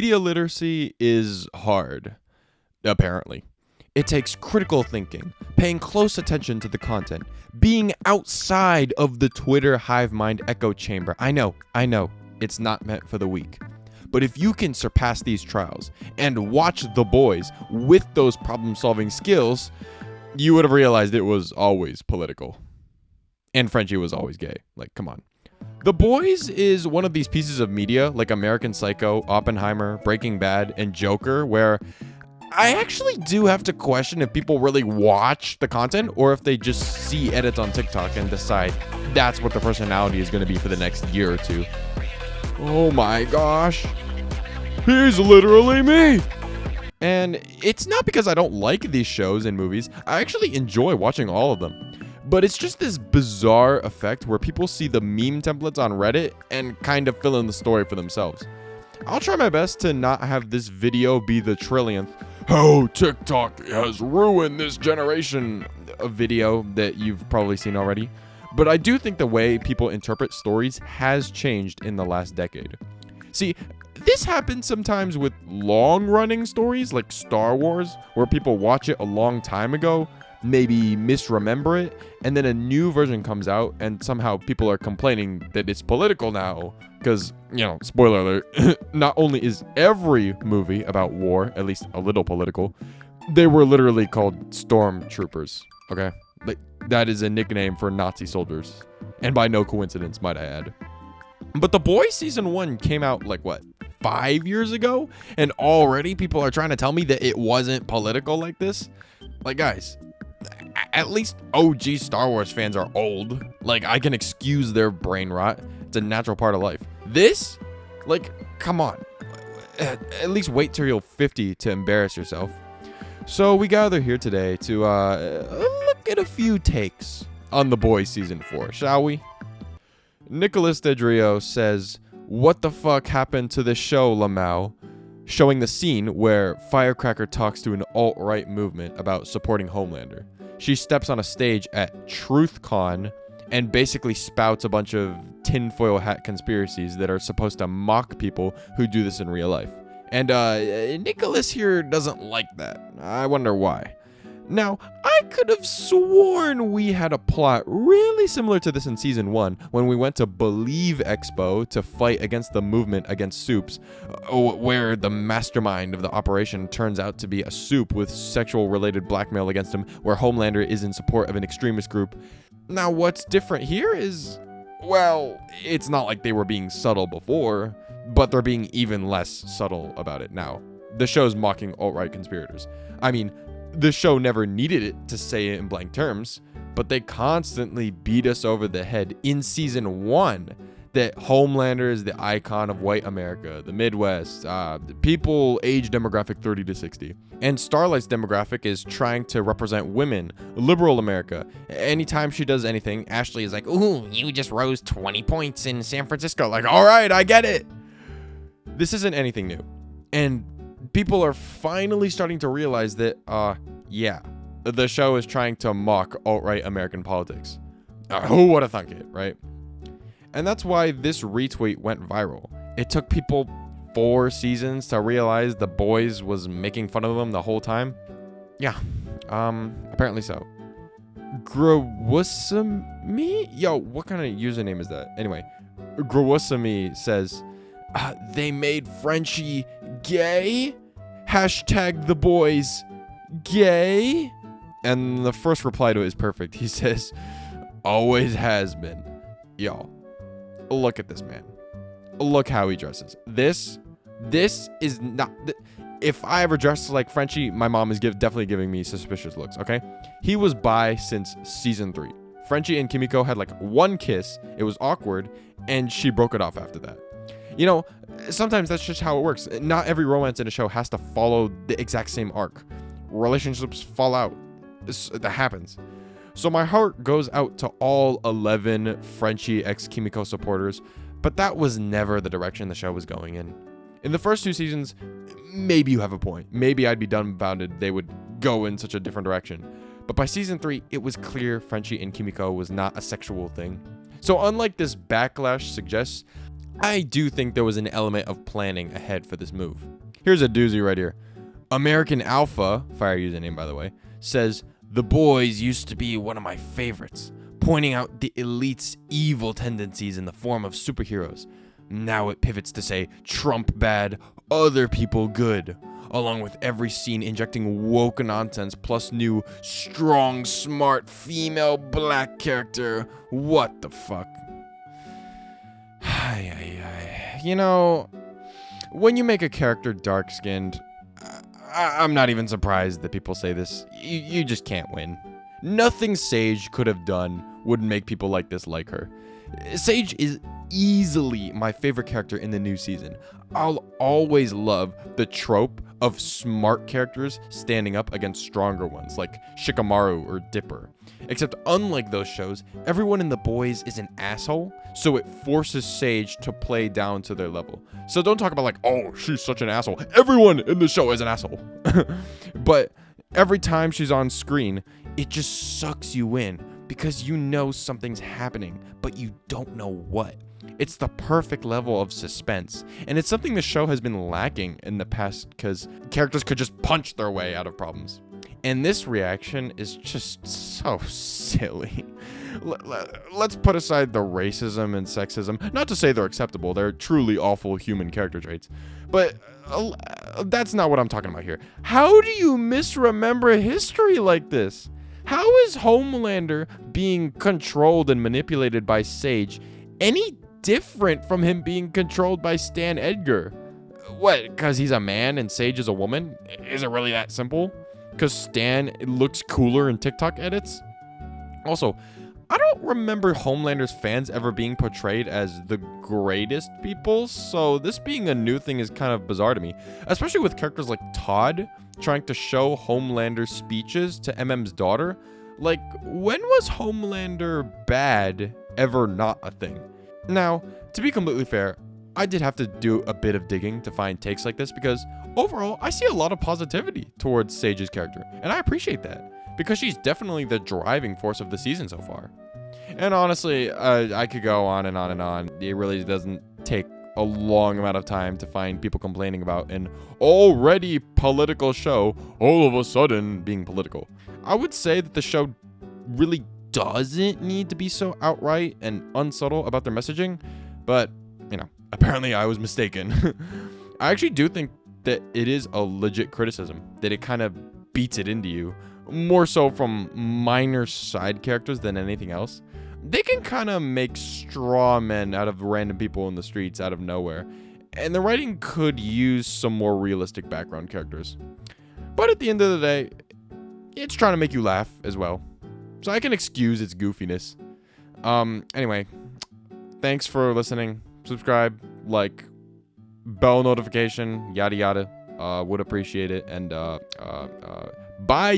Media literacy is hard, apparently. It takes critical thinking, paying close attention to the content, being outside of the Twitter hive mind echo chamber. I know, it's not meant for the weak. But if you can surpass these trials and watch The Boys with those problem-solving skills, you would have realized it was always political. And Frenchie was always gay. Like, come on. The Boys is one of these pieces of media, like American Psycho, Oppenheimer, Breaking Bad, and Joker, where I actually do have to question if people really watch the content or if they just see edits on TikTok and decide that's what their personality is going to be for the next year or two. Oh my gosh. He's literally me. And it's not because I don't like these shows and movies. I actually enjoy watching all of them. But it's just this bizarre effect where people see the meme templates on Reddit and kind of fill in the story for themselves. I'll try my best to not have this video be the trillionth "How TikTok has ruined this generation" a video that you've probably seen already. But I do think the way people interpret stories has changed in the last decade. See, this happens sometimes with long-running stories like Star Wars, where people watch it a long time ago, maybe misremember it, and then a new version comes out and somehow people are complaining that it's political now. Because, spoiler alert, not only is every movie about war at least a little political, they were literally called stormtroopers, okay? Like, that is a nickname for Nazi soldiers. And by no coincidence, might I add. But The Boys Season 1 came out, 5 years ago? And already people are trying to tell me that it wasn't political like this? Like, guys, at least OG Star Wars fans are old. I can excuse their brain rot. It's a natural part of life. This? Come on. At least wait till you're 50 to embarrass yourself. So we gather here today to look at a few takes on The Boys Season 4, shall we? Nicholas Dedrio says, "What the fuck happened to this show, Lamau?" Showing the scene where Firecracker talks to an alt-right movement about supporting Homelander. She steps on a stage at TruthCon and basically spouts a bunch of tinfoil hat conspiracies that are supposed to mock people who do this in real life. And Nicholas here doesn't like that. I wonder why. Now, I could have sworn we had a plot really similar to this in Season 1 when we went to Believe Expo to fight against the movement against soups, where the mastermind of the operation turns out to be a soup with sexual-related blackmail against him, where Homelander is in support of an extremist group. Now, what's different here is, well, it's not like they were being subtle before, but they're being even less subtle about it now. The show's mocking alt-right conspirators. I mean, the show never needed it to say it in blank terms, but they constantly beat us over the head in Season 1 that Homelander is the icon of white America, the Midwest, the people age demographic 30 to 60. And Starlight's demographic is trying to represent women, liberal America. Anytime she does anything, Ashley is like, "Ooh, you just rose 20 points in San Francisco." All right, I get it. This isn't anything new. And people are finally starting to realize that, the show is trying to mock alt-right American politics. Who would have thunk it, right? And that's why this retweet went viral. It took people 4 seasons to realize The Boys was making fun of them the whole time. Yeah, apparently so. Growusamy? Yo, what kind of username is that? Anyway, Growusamy says, "They made Frenchie gay? Hashtag The Boys gay?" And the first reply to it is perfect. He says, "Always has been." Yo, look at this man. Look how he dresses. This is not... If I ever dressed like Frenchie, my mom is definitely giving me suspicious looks, okay? He was bi since Season 3. Frenchie and Kimiko had one kiss. It was awkward, and she broke it off after that. Sometimes that's just how it works. Not every romance in a show has to follow the exact same arc. Relationships fall out. That happens. So my heart goes out to all 11 Frenchie x Kimiko supporters, but that was never the direction the show was going in. In the first 2 seasons, maybe you have a point. Maybe I'd be dumbfounded they would go in such a different direction. But by Season 3, it was clear Frenchie and Kimiko was not a sexual thing. So unlike this backlash suggests, I do think there was an element of planning ahead for this move. Here's a doozy right here. American Alpha, fire username by the way, says, "The boys used to be one of my favorites, pointing out the elite's evil tendencies in the form of superheroes. Now it pivots to say Trump bad, other people good, along with every scene injecting woke nonsense plus new, strong, smart, female black character. What the fuck?" You know, when you make a character dark-skinned, I'm not even surprised that people say this. You just can't win. Nothing Sage could have done would make people like this like her. Sage is easily my favorite character in the new season. I'll always love the trope of smart characters standing up against stronger ones like Shikamaru or Dipper. Except unlike those shows, everyone in The Boys is an asshole, so it forces Sage to play down to their level. So don't talk about like, oh, she's such an asshole. Everyone in the show is an asshole. But every time she's on screen, it just sucks you in because you know something's happening, but you don't know what. It's the perfect level of suspense, and it's something the show has been lacking in the past because characters could just punch their way out of problems. And this reaction is just so silly. Let's put aside the racism and sexism. Not to say they're acceptable. They're truly awful human character traits. But that's not what I'm talking about here. How do you misremember history like this? How is Homelander being controlled and manipulated by Sage any different from him being controlled by Stan Edgar? What, because he's a man and Sage is a woman? Is it really that simple? Because Stan looks cooler in TikTok edits? Also, I don't remember Homelander's fans ever being portrayed as the greatest people, so this being a new thing is kind of bizarre to me, especially with characters like Todd trying to show Homelander's speeches to MM's daughter. Like, when was Homelander bad ever not a thing? Now, to be completely fair, I did have to do a bit of digging to find takes like this because overall, I see a lot of positivity towards Sage's character, and I appreciate that because she's definitely the driving force of the season so far. And honestly, I could go on and on and on. It really doesn't take a long amount of time to find people complaining about an already political show all of a sudden being political. I would say that the show really doesn't need to be so outright and unsubtle about their messaging, but, you know, apparently I was mistaken. I actually do think that it is a legit criticism, that it kind of beats it into you, more so from minor side characters than anything else. They can kind of make straw men out of random people in the streets out of nowhere, and the writing could use some more realistic background characters. But at the end of the day, it's trying to make you laugh as well, so I can excuse its goofiness. Anyway, thanks for listening. Subscribe, like, bell notification, yada yada. Would appreciate it, and bye.